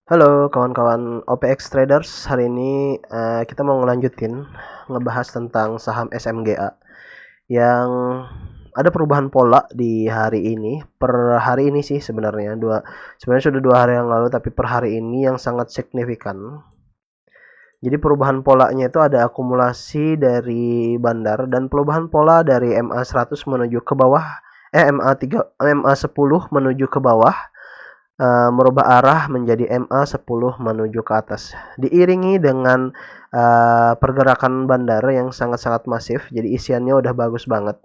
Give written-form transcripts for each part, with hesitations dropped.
Halo kawan-kawan OPX Traders, hari ini kita mau ngelanjutin ngebahas tentang saham SMGA yang ada perubahan pola di hari ini. Per hari ini sih sebenarnya sudah 2 hari yang lalu, tapi per hari ini yang sangat signifikan. Jadi perubahan polanya itu ada akumulasi dari bandar dan perubahan pola dari MA 100 menuju ke bawah, MA 10 menuju ke bawah, merubah arah menjadi MA 10 menuju ke atas. Diiringi dengan pergerakan bandar yang sangat-sangat masif, jadi isiannya udah bagus banget.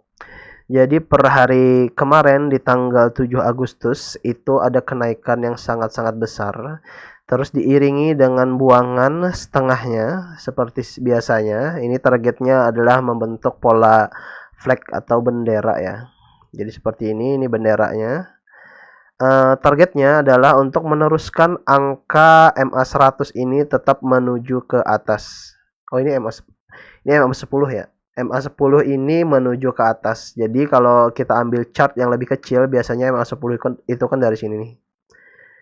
Jadi per hari kemarin di tanggal 7 Agustus itu ada kenaikan yang sangat-sangat besar. Terus diiringi dengan buangan setengahnya seperti biasanya. Ini targetnya adalah membentuk pola flag atau bendera ya. Jadi seperti ini benderanya. Targetnya adalah untuk meneruskan angka MA 100 ini tetap menuju ke atas. Oh, ini MA 10 ya. MA 10 ini menuju ke atas. Jadi kalau kita ambil chart yang lebih kecil, biasanya MA 10 itu kan dari sini nih.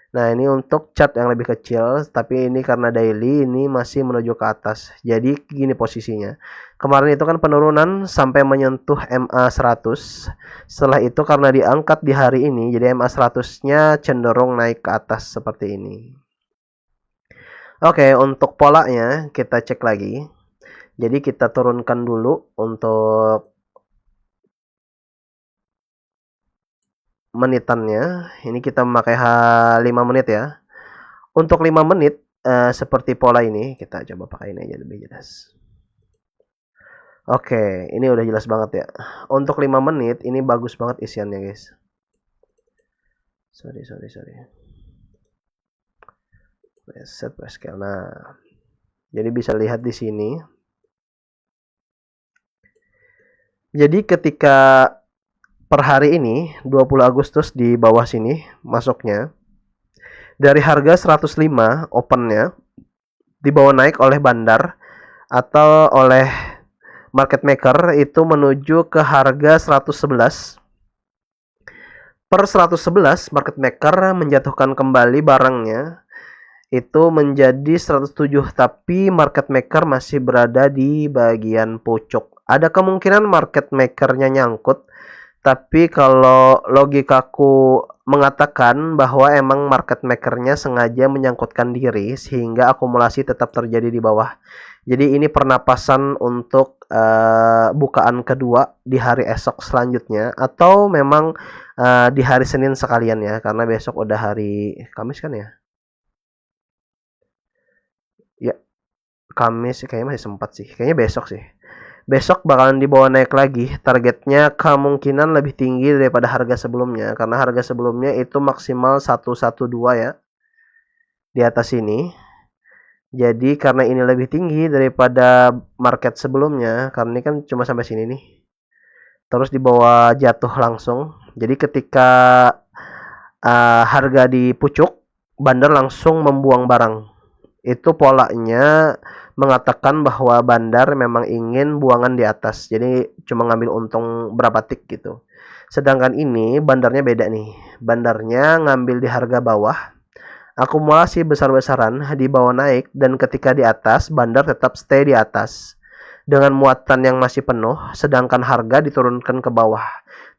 Nah, ini untuk chart yang lebih kecil, tapi ini karena daily ini masih menuju ke atas. Jadi gini posisinya. Kemarin itu kan penurunan sampai menyentuh MA 100. Setelah itu karena diangkat di hari ini, jadi MA 100-nya cenderung naik ke atas seperti ini. Oke, untuk polanya kita cek lagi. Jadi kita turunkan dulu untuk menitannya. Ini kita memakai 5 menit ya. Untuk 5 menit seperti pola ini, kita coba pakai ini aja lebih jelas. Oke, ini udah jelas banget ya. Untuk 5 menit ini bagus banget isiannya, guys. Sorry. Reset scale. Nah, jadi bisa lihat di sini. Jadi ketika per hari ini 20 Agustus di bawah sini masuknya dari harga 105 opennya dibawa naik oleh bandar atau oleh market maker itu menuju ke harga 111. Per 111 market maker menjatuhkan kembali barangnya itu menjadi 107, tapi market maker masih berada di bagian pucuk. Ada kemungkinan market makernya nyangkut, tapi kalau logikaku mengatakan bahwa emang market makernya sengaja menyangkutkan diri sehingga akumulasi tetap terjadi di bawah. Jadi ini pernapasan untuk bukaan kedua di hari esok selanjutnya, atau memang di hari Senin sekalian ya, karena besok udah hari Kamis kan ya. Ya, Kamis kayaknya masih sempat sih. Kayaknya besok sih. Besok bakalan dibawa naik lagi. Targetnya kemungkinan lebih tinggi daripada harga sebelumnya. Karena harga sebelumnya itu maksimal 112 ya. Di atas ini. Jadi karena ini lebih tinggi daripada market sebelumnya. Karena ini kan cuma sampai sini nih. Terus dibawa jatuh langsung. Jadi ketika harga di pucuk, bandar langsung membuang barang. Itu polanya mengatakan bahwa bandar memang ingin buangan di atas. Jadi cuma ngambil untung berapa tik gitu. Sedangkan ini bandarnya beda nih. Bandarnya ngambil di harga bawah, akumulasi besar-besaran dibawa naik, dan ketika di atas bandar tetap stay di atas dengan muatan yang masih penuh, sedangkan harga diturunkan ke bawah.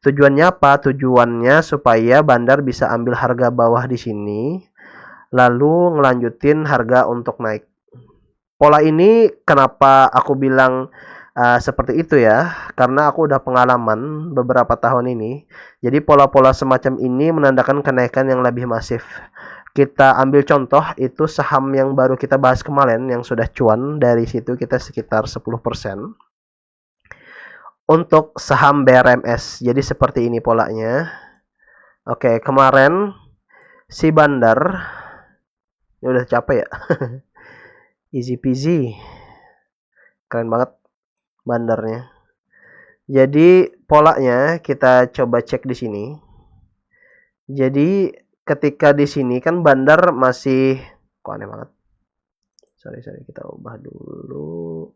Tujuannya apa? Tujuannya supaya bandar bisa ambil harga bawah di sini, lalu ngelanjutin harga untuk naik. Pola ini kenapa aku bilang seperti itu ya, karena aku udah pengalaman beberapa tahun ini. Jadi pola-pola semacam ini menandakan kenaikan yang lebih masif. Kita ambil contoh itu saham yang baru kita bahas kemarin yang sudah cuan, dari situ kita sekitar 10%. Untuk saham BRMS, jadi seperti ini polanya. Oke, kemarin si bandar ini udah capek ya. Easy peasy, keren banget bandarnya. Jadi polanya kita coba cek di sini. Jadi ketika di sini kan bandar masih, kok aneh banget. Sorry, kita ubah dulu.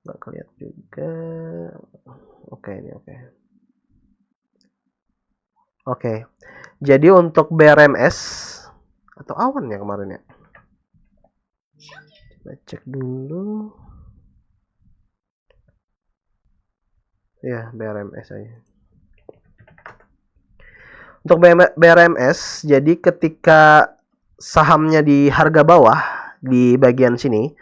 Nggak kelihatan juga. Oke, ini oke. Oke. Jadi untuk BRMS atau awan ya kemarin ya. Kita cek dulu. Ya, BRMS aja. Untuk BRMS, jadi ketika sahamnya di harga bawah di bagian sini,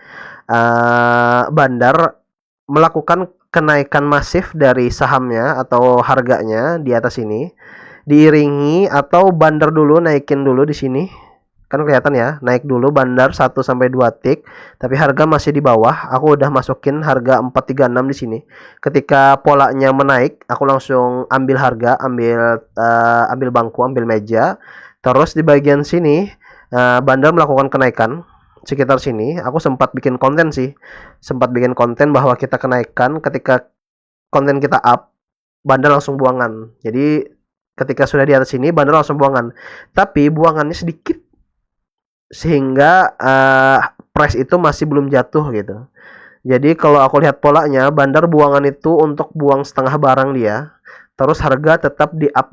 Bandar melakukan kenaikan masif dari sahamnya atau harganya di atas ini, diiringi atau Bandar dulu naikin dulu di sini. Kan kelihatan ya, naik dulu Bandar 1 sampai 2 tick, tapi harga masih di bawah. Aku udah masukin harga 436 di sini. Ketika polanya menaik, aku langsung ambil harga, ambil bangku, ambil meja. Terus di bagian sini Bandar melakukan kenaikan sekitar sini. Aku sempat bikin konten sih. Sempat bikin konten bahwa kita kenaikan, ketika konten kita up, Bandar langsung buangan. Jadi ketika sudah di atas sini, Bandar langsung buangan. Tapi buangannya sedikit, sehingga price itu masih belum jatuh gitu. Jadi kalau aku lihat polanya, Bandar buangan itu untuk buang setengah barang dia, terus harga tetap di up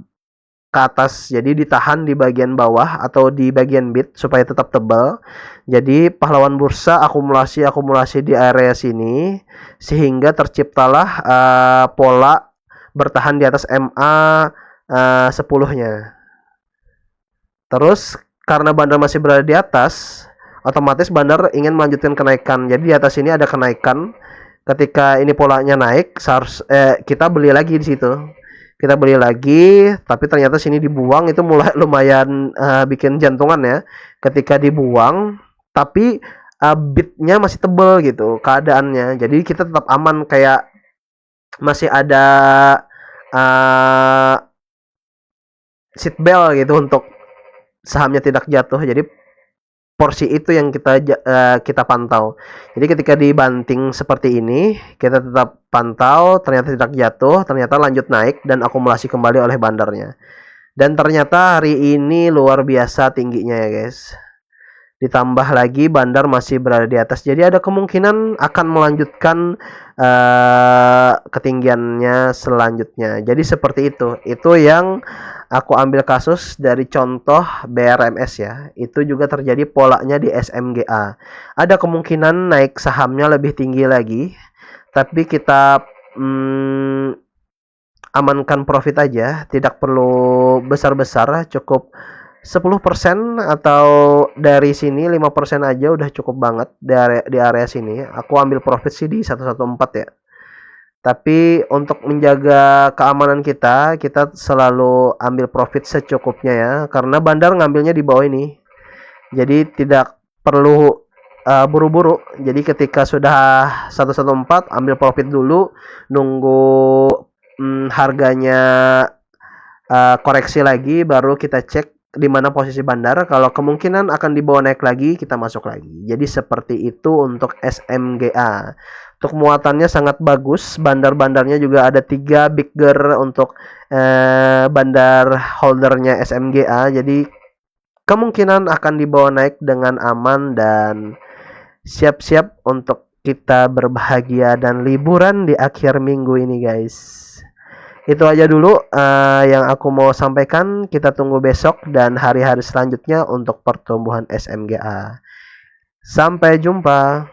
ke atas, jadi ditahan di bagian bawah atau di bagian bid supaya tetap tebal. Jadi pahlawan bursa akumulasi di area sini, sehingga terciptalah pola bertahan di atas MA 10-nya. Terus karena Bandar masih berada di atas, otomatis Bandar ingin melanjutkan kenaikan. Jadi di atas ini ada kenaikan. Ketika ini polanya naik, kita beli lagi di situ. Kita beli lagi, tapi ternyata sini dibuang, itu mulai lumayan bikin jantungan ya. Ketika dibuang, tapi bidnya masih tebel gitu keadaannya. Jadi kita tetap aman, kayak masih ada seat belt gitu untuk sahamnya tidak jatuh. Jadi porsi itu yang kita pantau. Jadi ketika dibanting seperti ini, kita tetap pantau, ternyata tidak jatuh, ternyata lanjut naik dan akumulasi kembali oleh Bandarnya. Dan ternyata hari ini luar biasa tingginya ya guys. Ditambah lagi Bandar masih berada di atas, jadi ada kemungkinan akan melanjutkan ketinggiannya selanjutnya. Jadi seperti itu yang aku ambil kasus dari contoh BRMS ya. Itu juga terjadi polanya di SMGA. Ada kemungkinan naik sahamnya lebih tinggi lagi, tapi kita amankan profit aja, tidak perlu besar-besar, cukup 10% atau dari sini 5% aja udah cukup banget di area sini. Aku ambil profit sih di 114 ya. Tapi untuk menjaga keamanan kita selalu ambil profit secukupnya ya, karena Bandar ngambilnya di bawah ini. Jadi tidak perlu buru-buru. Jadi ketika sudah 114 ambil profit dulu, nunggu harganya koreksi lagi, baru kita cek di mana posisi Bandar. Kalau kemungkinan akan dibawa naik lagi, kita masuk lagi. Jadi seperti itu untuk SMGA. Untuk muatannya sangat bagus. Bandar-bandarnya juga ada 3 bigger untuk bandar holdernya SMGA. Jadi kemungkinan akan dibawa naik dengan aman, dan siap-siap untuk kita berbahagia dan liburan di akhir minggu ini guys. Itu aja dulu yang aku mau sampaikan. Kita tunggu besok dan hari-hari selanjutnya untuk pertumbuhan SMGA. Sampai jumpa.